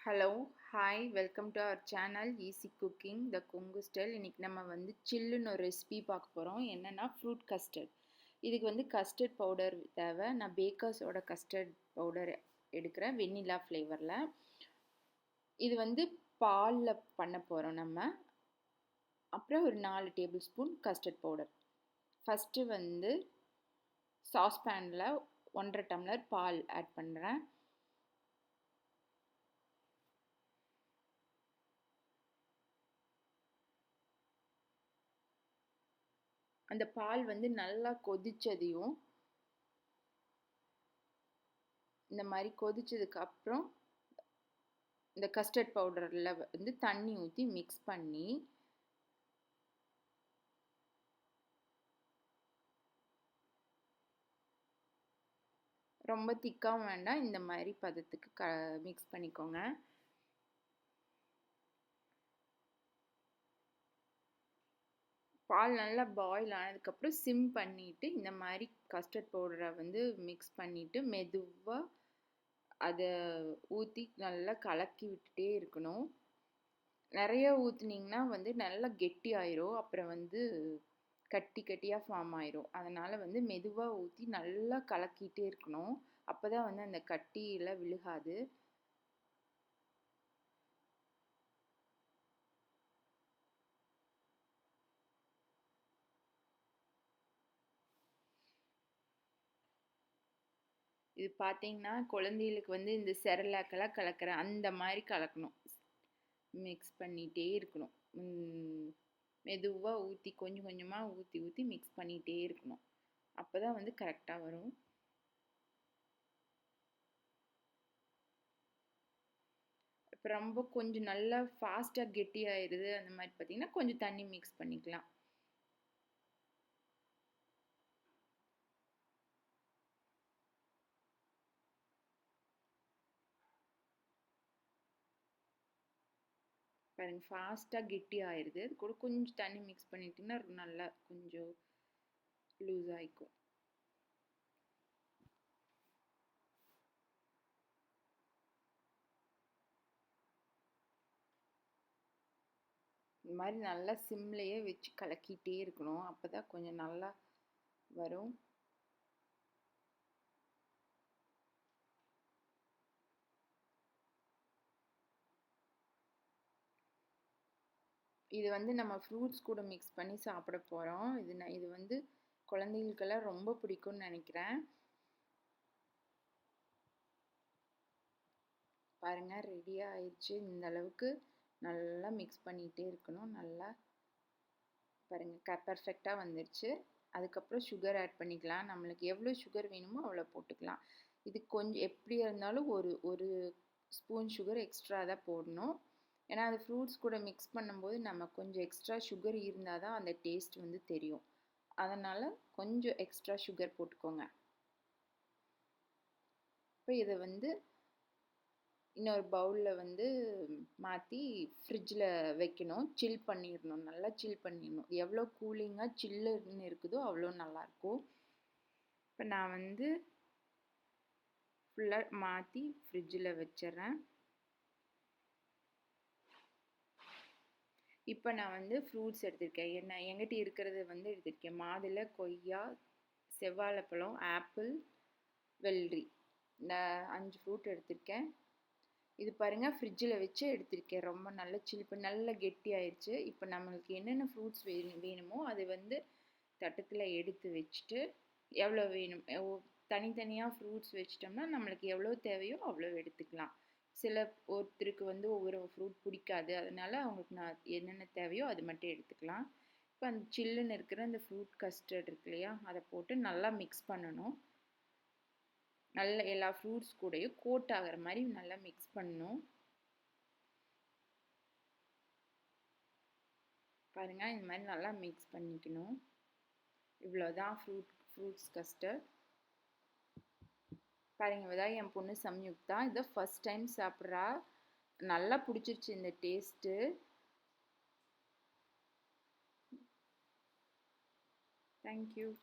Hello, hi, welcome to our channel easy cooking the Kongu style. இன்றைக்கி நம்ம வந்து சில்லுன்னு ஒரு ரெசிபி பார்க்க போகிறோம். என்னென்னா ஃப்ரூட் கஸ்டர்ட். இதுக்கு வந்து கஸ்டர்ட் பவுடர் தேவை. நான் பேக்கர்ஸோட கஸ்டர்ட் பவுடர் எடுக்கிறேன், வெண்ணிலா ஃப்ளேவரில். இது வந்து பாலில் பண்ண போகிறோம் நம்ம. அப்புறம் ஒரு 4 table spoon custard powder. First வந்து சாஸ்பேனில் 1.5 டம்ளர் பால் ஆட் பண்ணுறேன். அந்த பால் வந்து நல்லா கொதிச்சதையும், இந்த மாதிரி கொதிச்சதுக்கு அப்புறம் இந்த கஸ்டர்ட் பவுடரில் வந்து தண்ணி ஊற்றி மிக்ஸ் பண்ணி ரொம்ப திக்காகவும் வேண்டாம், இந்த மாதிரி பதத்துக்கு மிக்ஸ் பண்ணிக்கோங்க. பால் நல்லா பாயில் ஆனதுக்கப்புறம் சிம் பண்ணிவிட்டு இந்த மாதிரி கஸ்டர்ட் பவுடரை வந்து மிக்ஸ் பண்ணிவிட்டு மெதுவாக அதை ஊற்றி நல்லா கலக்கி விட்டுட்டே இருக்கணும். நிறைய ஊற்றுனீங்கன்னா வந்து நல்லா கெட்டி ஆயிரும், அப்புறம் வந்து கட்டி கட்டியாக ஃபார்ம் ஆயிரும். அதனால் வந்து மெதுவாக ஊற்றி நல்லா கலக்கிட்டே இருக்கணும். அப்போ தான் வந்து அந்த கட்டியெல்லாம் விழுகாது. இது பார்த்தீங்கன்னா குழந்தைகளுக்கு வந்து இந்த செரலாக்கெல்லாம் கலக்கிற அந்த மாதிரி கலக்கணும். மிக்ஸ் பண்ணிகிட்டே இருக்கணும். மெதுவாக ஊற்றி கொஞ்சம் கொஞ்சமாக ஊற்றி ஊற்றி மிக்ஸ் பண்ணிகிட்டே இருக்கணும். அப்போ தான் வந்து கரெக்டாக வரும். இப்போ ரொம்ப கொஞ்சம் நல்லா ஃபாஸ்ட்டாக கெட்டி ஆயிடுது அந்த மாதிரி பார்த்தீங்கன்னா கொஞ்சம் தண்ணி மிக்ஸ் பண்ணிக்கலாம். பாருங்கள், ஃபாஸ்ட்டாக கெட்டி ஆயிடுது. அது கூட கொஞ்சம் தண்ணி மிக்ஸ் பண்ணிட்டிங்கன்னா நல்லா கொஞ்சம் லூஸ் ஆகிக்கும். இந்த மாதிரி நல்லா சிம்லேயே வச்சு கலக்கிட்டே இருக்கணும். அப்போ தான் கொஞ்சம் நல்லா வரும். இது வந்து நம்ம ஃப்ரூட்ஸ் கூட மிக்ஸ் பண்ணி சாப்பிட போகிறோம். இது வந்து குழந்தைகளுக்கெல்லாம் ரொம்ப பிடிக்கும்னு நினைக்கிறேன். பாருங்கள், ரெடியாக ஆயிடுச்சு. இந்த அளவுக்கு நல்லா மிக்ஸ் பண்ணிகிட்டே இருக்கணும். நல்லா பாருங்கள், பர்ஃபெக்டாக வந்துடுச்சு. அதுக்கப்புறம் சுகர் ஆட் பண்ணிக்கலாம். நம்மளுக்கு எவ்வளோ சுகர் வேணுமோ அவ்வளோ போட்டுக்கலாம். இது கொஞ்சம் எப்படி இருந்தாலும் ஒரு ஸ்பூன் சுகர் எக்ஸ்ட்ரா தான் போடணும். ஏன்னா அது ஃப்ரூட்ஸ் கூட மிக்ஸ் பண்ணும்போது நம்ம கொஞ்சம் எக்ஸ்ட்ரா சுகர் இருந்தால் தான் அந்த டேஸ்ட் வந்து தெரியும். அதனால் கொஞ்சம் எக்ஸ்ட்ரா சுகர் போட்டுக்கோங்க. இப்போ இதை வந்து இன்னொரு பவுலில் வந்து மாற்றி ஃப்ரிட்ஜில் வைக்கணும். சில் பண்ணிடணும், நல்லா சில் பண்ணிடணும். எவ்வளோ கூலிங்காக சில்லுன்னு இருக்குதோ அவ்வளோ நல்லாயிருக்கும். இப்போ நான் வந்து ஃபுல்லாக மாற்றி ஃப்ரிட்ஜில் வச்சிட்றேன். இப்போ நான் வந்து ஃப்ரூட்ஸ் எடுத்திருக்கேன். என்கிட்ட இருக்கிறது வந்து எடுத்திருக்கேன். மாதுளை, கொய்யா, செவ்வாழைப்பழம், ஆப்பிள், வெள்ளரி. இந்த 5 ஃப்ரூட் எடுத்திருக்கேன். இது பாருங்கள், ஃப்ரிட்ஜில் வச்சு எடுத்திருக்கேன். ரொம்ப நல்லா சில் பண்ணி நல்லா கெட்டி ஆயிடுச்சு. இப்போ நம்மளுக்கு என்னென்ன ஃப்ரூட்ஸ் வேணுமோ அது வந்து தட்டத்தில் எடுத்து வச்சுட்டு எவ்வளோ வேணும் தனித்தனியாக ஃப்ரூட்ஸ் வச்சிட்டோம்னா நம்மளுக்கு எவ்வளோ தேவையோ அவ்வளோ எடுத்துக்கலாம். ஒருத்தருக்கு வந்து ஒவ்வொரு ஃப்ரூட் பிடிக்காது, அதனால அவங்களுக்கு நான் என்னென்ன தேவையோ அது மட்டும் எடுத்துக்கலாம். இப்போ அந்த சில்லுன்னு இருக்கிற அந்த ஃப்ரூட் கஸ்டர்ட் இருக்கு இல்லையா, அதை போட்டு நல்லா மிக்ஸ் பண்ணணும். நல்லா எல்லா ஃப்ரூட்ஸ் கூடயும் கோட் ஆகிற மாதிரி நல்லா மிக்ஸ் பண்ணணும். பாருங்கள், இந்த மாதிரி நல்லா மிக்ஸ் பண்ணிக்கணும். இவ்வளோதான் ஃப்ரூட்ஸ் கஸ்டர்ட். பாருங்கள், இதான் என் பொண்ணு சம்யுக்தா. இதை ஃபஸ்ட் டைம் சாப்பிட்றா. நல்லா பிடிச்சிருச்சு இந்த டேஸ்ட்டு. தேங்க்யூ.